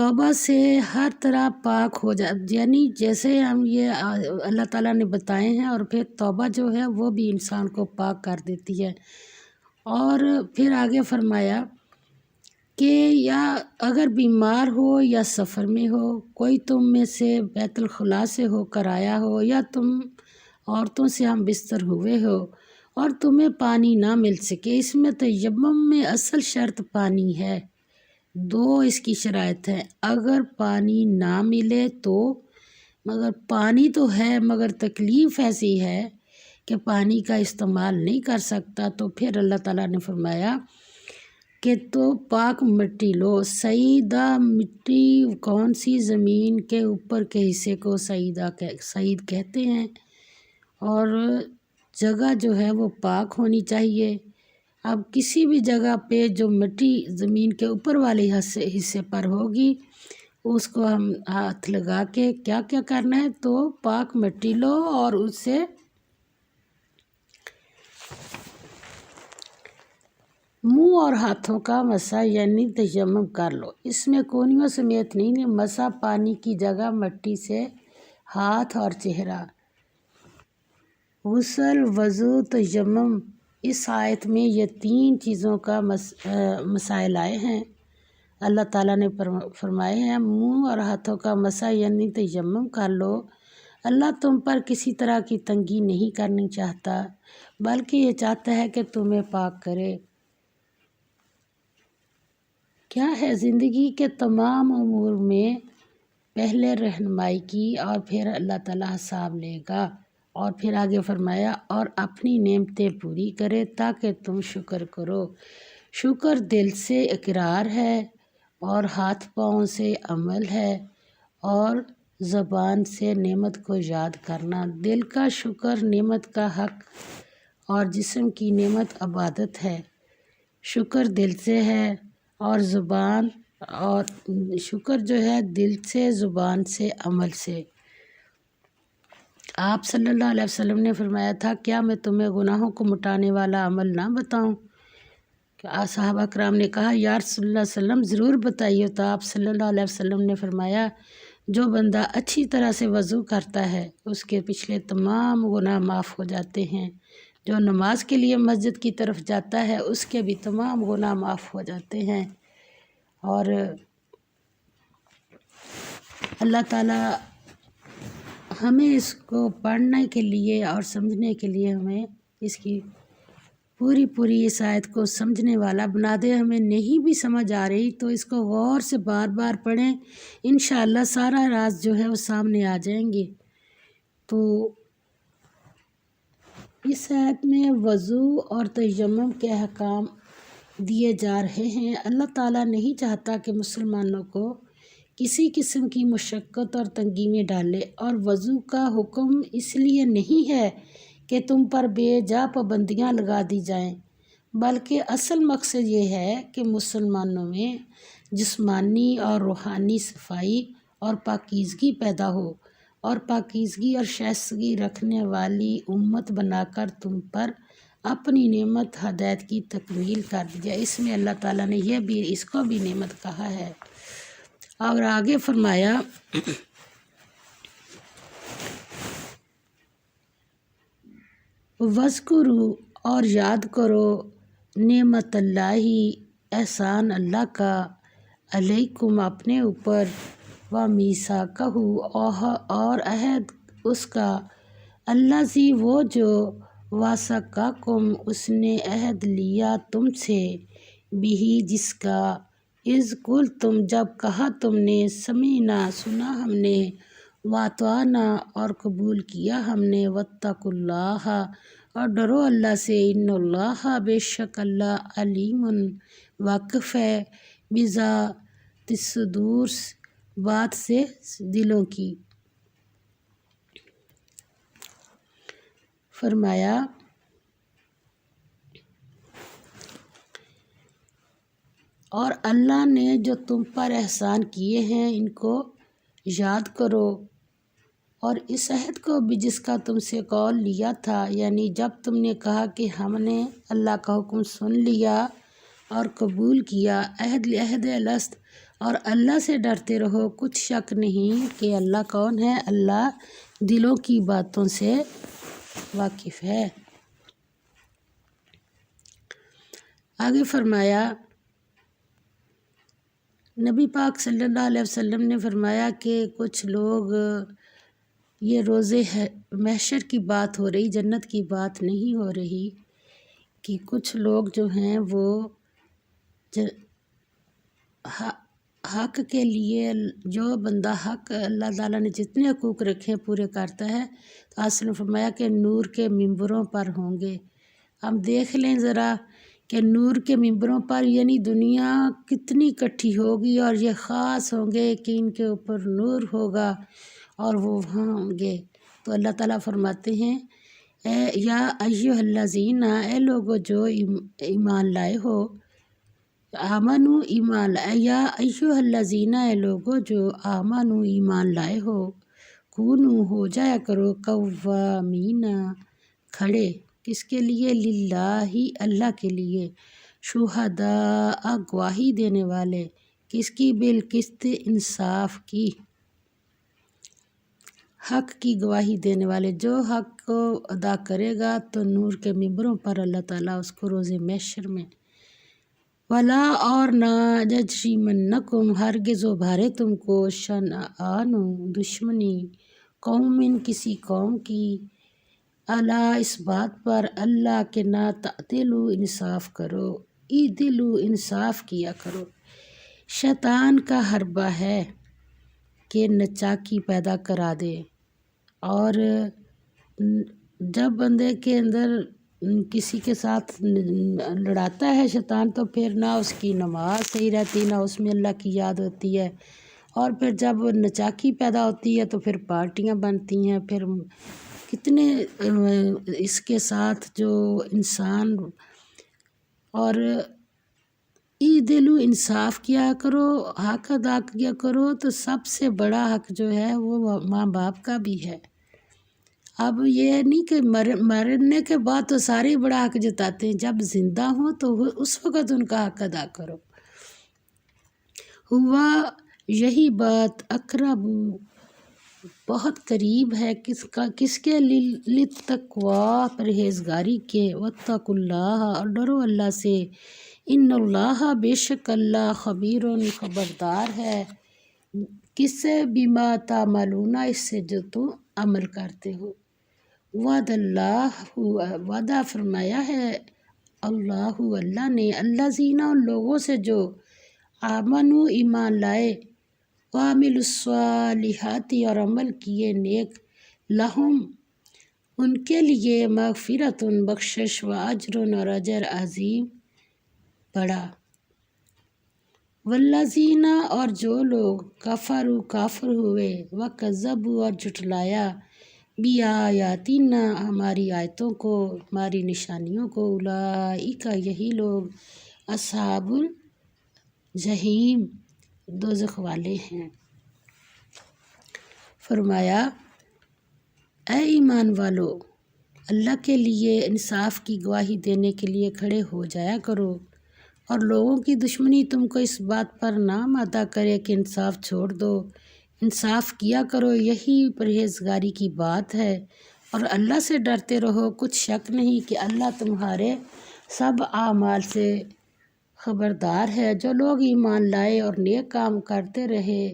توبہ سے ہر طرح پاک ہو یعنی جیسے ہم یہ اللہ تعالیٰ نے بتائے ہیں، اور پھر توبہ جو ہے وہ بھی انسان کو پاک کر دیتی ہے۔ اور پھر آگے فرمایا کہ یا اگر بیمار ہو یا سفر میں ہو، کوئی تم میں سے بیت الخلاء سے ہو کر آیا ہو، یا تم عورتوں سے ہم بستر ہوئے ہو اور تمہیں پانی نہ مل سکے، اس میں تیمم میں اصل شرط پانی ہے۔ دو اس کی شرائط ہیں، اگر پانی نہ ملے تو، مگر پانی تو ہے مگر تکلیف ایسی ہے کہ پانی کا استعمال نہیں کر سکتا، تو پھر اللہ تعالیٰ نے فرمایا کہ تو پاک مٹی لو۔ سعیدہ مٹی کون سی؟ زمین کے اوپر کے حصے کو سعید کہتے ہیں، اور جگہ جو ہے وہ پاک ہونی چاہیے۔ اب کسی بھی جگہ پہ جو مٹی زمین کے اوپر والے حصے پر ہوگی، اس کو ہم ہاتھ لگا کے کیا کیا کرنا ہے، تو پاک مٹی لو اور اس سے منہ اور ہاتھوں کا مسح یعنی تیمم کر لو۔ اس میں کونیوں سمیت نہیں، مسح پانی کی جگہ مٹی سے ہاتھ اور چہرہ۔ غسل، وضو، تیمم، اس آیت میں یہ تین چیزوں کا مسائل آئے ہیں۔ اللہ تعالیٰ نے فرمائے ہیں منہ اور ہاتھوں کا مسح یعنی تیمم کر لو۔ اللہ تم پر کسی طرح کی تنگی نہیں کرنی چاہتا، بلکہ یہ چاہتا ہے کہ تمہیں پاک کرے۔ کیا ہے زندگی کے تمام امور میں پہلے رہنمائی کی اور پھر اللہ تعالیٰ حساب لے گا۔ اور پھر آگے فرمایا اور اپنی نعمتیں پوری کرے تاکہ تم شکر کرو۔ شکر دل سے اقرار ہے اور ہاتھ پاؤں سے عمل ہے اور زبان سے نعمت کو یاد کرنا۔ دل کا شکر نعمت کا حق اور جسم کی نعمت عبادت ہے۔ شکر دل سے ہے اور زبان، اور شکر جو ہے دل سے، زبان سے، عمل سے۔ آپ صلی اللہ علیہ وسلم نے فرمایا تھا کیا میں تمہیں گناہوں کو مٹانے والا عمل نہ بتاؤں؟ صحابہ کرام نے کہا یا رسول اللہ صلی اللہ علیہ وسلم ضرور بتائیے۔ تو آپ صلی اللہ علیہ وسلم نے فرمایا جو بندہ اچھی طرح سے وضو کرتا ہے اس کے پچھلے تمام گناہ معاف ہو جاتے ہیں، جو نماز کے لیے مسجد کی طرف جاتا ہے اس کے بھی تمام گناہ معاف ہو جاتے ہیں۔ اور اللہ تعالیٰ ہمیں اس کو پڑھنے کے لیے اور سمجھنے کے لیے ہمیں اس کی پوری اس آیت کو سمجھنے والا بنا دے۔ ہمیں نہیں بھی سمجھ آ رہی تو اس کو غور سے بار بار پڑھیں، انشاءاللہ سارا راز جو ہے وہ سامنے آ جائیں گے۔ تو اس آیت میں وضو اور تیمم کے احکام دیے جا رہے ہیں۔ اللہ تعالیٰ نہیں چاہتا کہ مسلمانوں کو کسی قسم کی مشقت اور تنگی میں ڈالے، اور وضو کا حکم اس لیے نہیں ہے کہ تم پر بے جا پابندیاں لگا دی جائیں، بلکہ اصل مقصد یہ ہے کہ مسلمانوں میں جسمانی اور روحانی صفائی اور پاکیزگی پیدا ہو، اور پاکیزگی اور شائستگی رکھنے والی امت بنا کر تم پر اپنی نعمت ہدایت کی تکمیل کر دی جائے۔ اس میں اللہ تعالیٰ نے اس کو بھی نعمت کہا ہے۔ اور آگے فرمایا وَاذْكُرُوا، اور یاد کرو نعمت اللہ، احسان اللہ کا، علیکم اپنے اوپر، وَمِیثَاقَهُ، اور عہد اس کا، الذی وہ جو، وَاثَقَکُم اس نے عہد لیا تم سے، بہ جس کا، اذ قلتم جب کہا تم نے، سمعنا سنا ہم نے، وَاطَعْنَا اور قبول کیا ہم نے، وَاتَّقُوا اللَّهَ اور ڈرو اللہ سے، ان اللہ بے شک اللہ، علیم واقف ہے، بذات الصدور بات سے دلوں کی۔ فرمایا اور اللہ نے جو تم پر احسان کیے ہیں ان کو یاد کرو، اور اس عہد کو بھی جس کا تم سے قول لیا تھا، یعنی جب تم نے کہا کہ ہم نے اللہ کا حکم سن لیا اور قبول کیا، عہد الست، اور اللہ سے ڈرتے رہو، کچھ شک نہیں کہ اللہ کون ہے، اللہ دلوں کی باتوں سے واقف ہے۔ آگے فرمایا، نبی پاک صلی اللہ علیہ وسلم نے فرمایا کہ کچھ لوگ، یہ روزے محشر کی بات ہو رہی، جنت کی بات نہیں ہو رہی، کہ کچھ لوگ جو ہیں وہ حق کے لیے، جو بندہ حق اللہ تعالیٰ نے جتنے حقوق رکھے ہیں پورے کرتا ہے، تو اصل نے فرمایا کہ نور کے ممبروں پر ہوں گے۔ ہم دیکھ لیں ذرا کہ نور کے ممبروں پر یعنی دنیا کتنی اکٹھی ہوگی، اور یہ خاص ہوں گے کہ ان کے اوپر نور ہوگا اور وہ وہاں ہوں گے۔ تو اللہ تعالیٰ فرماتے ہیں، یا ایھا الذین، اے لوگو جو ایمان لائے ہو، آمنو ایمان لائے، یا ایھا الذین، اے لوگو جو آمنو ایمان لائے ہو، کونو ہو جایا کرو، قوامین کھڑے، کس کے لیے، للہ اللہ کے لیے، شہداء گواہی دینے والے، کس کی، بالقسط انصاف کی، حق کی گواہی دینے والے۔ جو حق کو ادا کرے گا تو نور کے ممبروں پر اللہ تعالیٰ اس کو روز محشر میں، ولا اور نہ یجرمنکم، ہرگز ابھارے تم کو، شنآن دشمنی، قوم کسی قوم کی، الا اس بات پر، اللہ کے نہ تعدلوا انصاف کرو، اعدلوا انصاف کیا کرو۔ شیطان کا حربہ ہے کہ نچاکی پیدا کرا دے، اور جب بندے کے اندر کسی کے ساتھ لڑاتا ہے شیطان، تو پھر نہ اس کی نماز صحیح رہتی، نہ اس میں اللہ کی یاد ہوتی ہے، اور پھر جب نچاکی پیدا ہوتی ہے تو پھر پارٹیاں بنتی ہیں، پھر کتنے اس کے ساتھ جو انسان، اور اعدلوا انصاف کیا کرو، حق ادا کیا کرو، تو سب سے بڑا حق جو ہے وہ ماں باپ کا بھی ہے۔ اب یہ نہیں کہ مرنے کے بعد تو سارے بڑا حق جتاتے ہیں، جب زندہ ہوں تو اس وقت ان کا حق ادا کرو۔ ہوا یہی بات، اقرب بہت قریب ہے، کس کے، للتقویٰ پرہیزگاری کے، واتقوا اللہ اور ڈرو اللہ سے، ان اللہ بے شک اللہ، خبیر خبردار ہے، کس سے، بما تعملون اس سے جو تم عمل کرتے ہو۔ وعد اللہ، وعدہ فرمایا ہے اللہ نے، الذین ان لوگوں سے جو آمنو ایمان لائے، وعملوا الصالحات اور عمل کیے نیک، لہم ان کے لیے، مغفرۃ بخشش، و اجر اور اجر عظیم بڑا، والذین اور جو لوگ کفروا کافر ہوئے، وکذبوا اور جھٹلایا، بآیاتنا ہماری آیتوں کو، ہماری نشانیوں کو، اولئک یہی لوگ، اصحاب الجحیم دوزخ والے ہیں۔ فرمایا، اے ایمان والو، اللہ کے لیے انصاف کی گواہی دینے کے لیے کھڑے ہو جایا کرو، اور لوگوں کی دشمنی تم کو اس بات پر نہ آمادہ کرے کہ انصاف چھوڑ دو، انصاف کیا کرو، یہی پرہیزگاری کی بات ہے، اور اللہ سے ڈرتے رہو، کچھ شک نہیں کہ اللہ تمہارے سب اعمال سے خبردار ہے۔ جو لوگ ایمان لائے اور نیک کام کرتے رہے،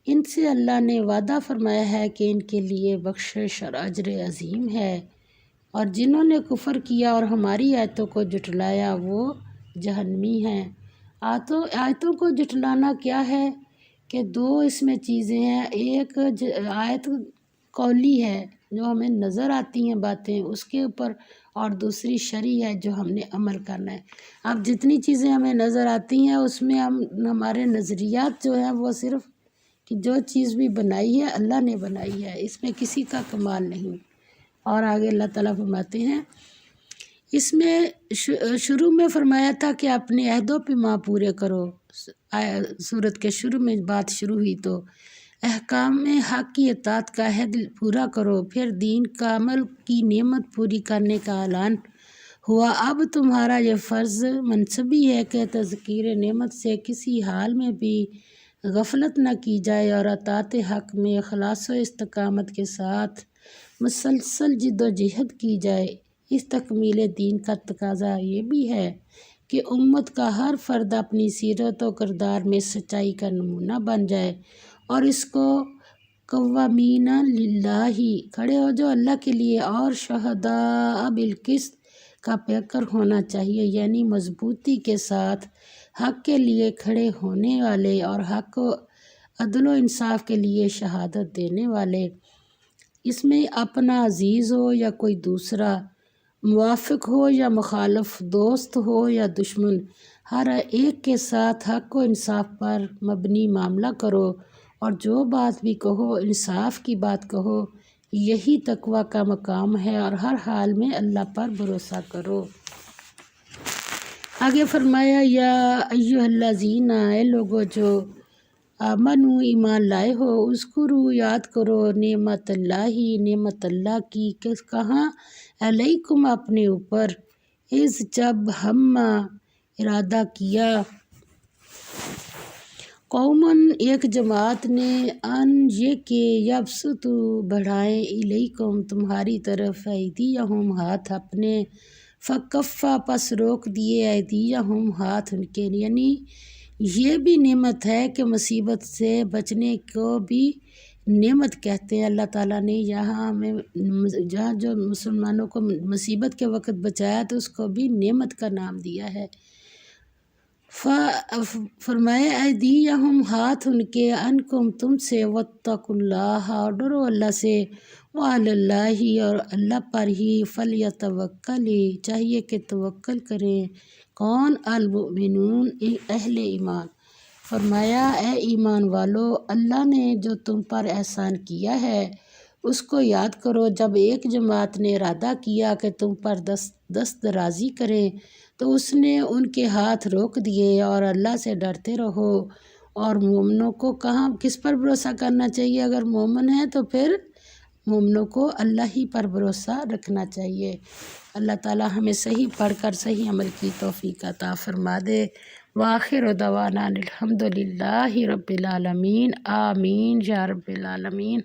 ان سے اللہ نے وعدہ فرمایا ہے کہ ان کے لیے بخشش اور اجر عظیم ہے، اور جنہوں نے کفر کیا اور ہماری آیتوں کو جھٹلایا وہ جہنمی ہیں۔ آیتوں کو جھٹلانا کیا ہے کہ دو اس میں چیزیں ہیں، ایک آیت قولی ہے جو ہمیں نظر آتی ہیں باتیں اس کے اوپر، اور دوسری شرعی ہے جو ہم نے عمل کرنا ہے۔ اب جتنی چیزیں ہمیں نظر آتی ہیں اس میں ہمارے نظریات جو ہیں وہ صرف کہ جو چیز بھی بنائی ہے اللہ نے بنائی ہے، اس میں کسی کا کمال نہیں۔ اور آگے اللہ تعالیٰ فرماتے ہیں، اس میں شروع میں فرمایا تھا کہ اپنے عہدوں پہ ماں پورے کرو، سورت کے شروع میں بات شروع ہوئی تو احکام میں حق کی اطاعت کا عہد پورا کرو، پھر دین کا عمل کی نعمت پوری کرنے کا اعلان ہوا اب تمہارا یہ فرض منصبی ہے کہ تذکیر نعمت سے کسی حال میں بھی غفلت نہ کی جائے اور اطاعت حق میں اخلاص و استقامت کے ساتھ مسلسل جد و جہد کی جائے۔ اس تکمیل دین کا تقاضا یہ بھی ہے کہ امت کا ہر فرد اپنی سیرت و کردار میں سچائی کا نمونہ بن جائے اور اس کو قوامین للہ کھڑے ہو جو اللہ کے لیے اور شہداء بالقسط کا پیکر ہونا چاہیے، یعنی مضبوطی کے ساتھ حق کے لیے کھڑے ہونے والے اور حق و عدل و انصاف کے لیے شہادت دینے والے۔ اس میں اپنا عزیز ہو یا کوئی دوسرا، موافق ہو یا مخالف، دوست ہو یا دشمن، ہر ایک کے ساتھ حق و انصاف پر مبنی معاملہ کرو اور جو بات بھی کہو انصاف کی بات کہو، یہی تقویٰ کا مقام ہے، اور ہر حال میں اللہ پر بھروسہ کرو۔ آگے فرمایا یا ایھا الذین، اے لوگو جو آمنو ایمان لائے ہو، اذکروا یاد کرو نعمت اللہ کی، کہاں علیکم اپنے اوپر، اذ جب ہم ارادہ کیا، قومن ایک جماعت نے، ان یہ کہ یبسطوا بڑھائیں، الیکم تمہاری طرف، ایدیہم ہاتھ اپنے، فکفا پس روک دیے، ایدیہم ہاتھ ان کے، یعنی یہ بھی نعمت ہے کہ مصیبت سے بچنے کو بھی نعمت کہتے ہیں۔ اللہ تعالیٰ نے یہاں ہمیں جہاں جو مسلمانوں کو مصیبت کے وقت بچایا تو اس کو بھی نعمت کا نام دیا ہے۔ فرمائے ایدیہم ہاتھ ان کے، انکم تم سے، واتقوا اللہ اور ڈرو اللہ سے، وعلی اللہ اور اللہ پر ہی، فلیتوکل چاہیے کہ توکل کریں، کون؟ المؤمنون اہل ایمان۔ فرمایا اے ایمان والو، اللہ نے جو تم پر احسان کیا ہے اس کو یاد کرو۔ جب ایک جماعت نے ارادہ کیا کہ تم پر دست درازی کریں تو اس نے ان کے ہاتھ روک دیے، اور اللہ سے ڈرتے رہو۔ اور مومنوں کو کس پر بھروسہ کرنا چاہیے؟ اگر مومن ہیں تو پھر مومنوں کو اللہ ہی پر بھروسہ رکھنا چاہیے۔ اللہ تعالیٰ ہمیں صحیح پڑھ کر صحیح عمل کی توفیق عطا فرما دے۔ وآخر دعوانا الحمد للہ رب العالمین، آمین یا رب العالمین۔